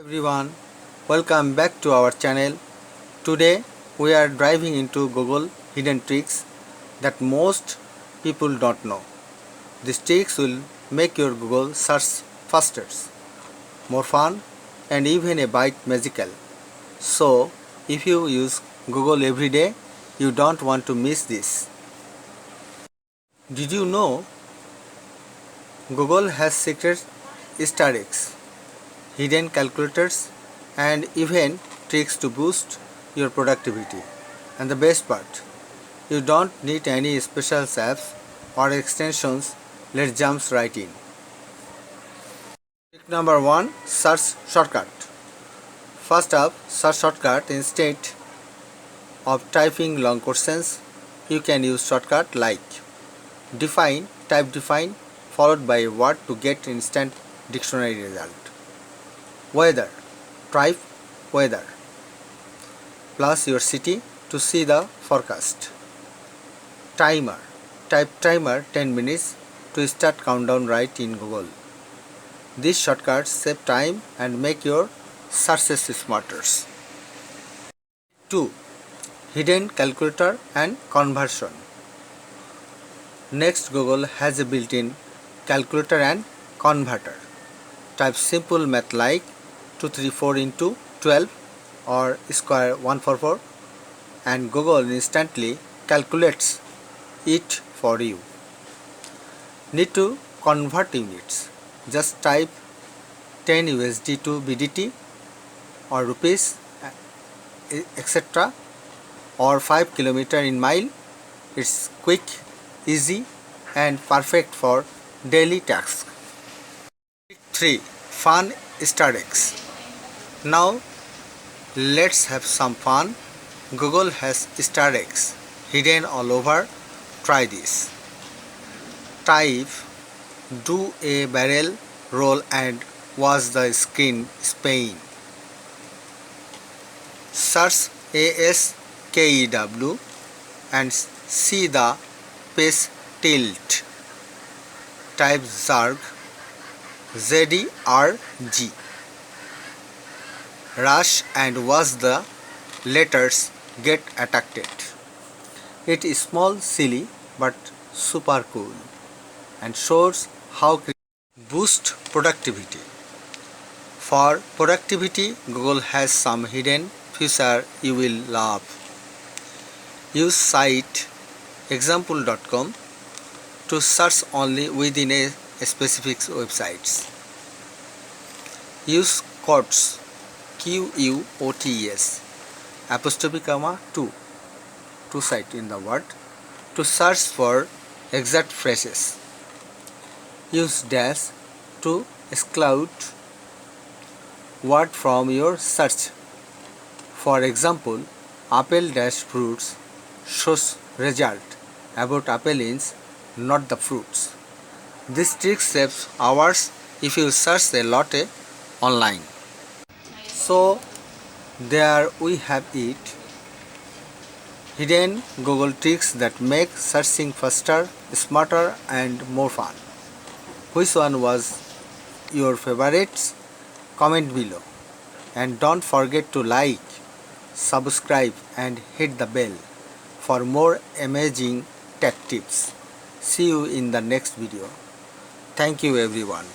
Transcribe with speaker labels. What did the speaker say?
Speaker 1: Everyone, welcome back to our channel. Today we are diving into Google hidden tricks that most people don't know. These tricks will make your Google search faster, more fun, and even a bit magical. So, if you use Google every day, you don't want to miss this. Did you know Google has secret Easter eggs, hidden calculators, and even tricks to boost your productivity? And the best part, you don't need any special apps or extensions. Let's jump right in. Trick number 1, search shortcut. First up, search shortcut. Instead of typing long questions, you can use shortcut like type define followed by a word to get instant dictionary result. Weather, type weather plus your city to see the forecast. Timer, type timer 10 minutes to start countdown right in Google. These shortcuts save time and make your searches smarter. 2. Hidden calculator and conversion. Next, Google has a built-in calculator and converter. Type simple math like 234 into 12 or square 144 and Google instantly calculates it for you. Need to convert units. Just type 10 USD to BDT or rupees etc. or 5 kilometer in mile. It's quick, easy and perfect for daily tasks. 3. Fun Easter eggs. Now let's have some fun. Google has Easter eggs hidden all over. Try this. Type do a barrel roll and watch the screen spin. Search ASKEW and see the page tilt. Type zerg ZDRG. Rush and watch the letters get attracted. It is small, silly but super cool and shows how boost productivity. For productivity, Google has some hidden feature you will love. Use site example.com to search only within a specific websites. Use quotes QUOTES apostrophe comma two site in the word to search for exact phrases. Use dash to exclude word from your search. For example, apple dash fruits shows result about apple is not the fruits. This trick saves hours if you search a lot online. So there we have it. Hidden Google tricks that make searching faster, smarter and more fun. Which one was your favorites? Comment below. And don't forget to like, subscribe and hit the bell for more amazing tech tips. See you in the next video. Thank you everyone.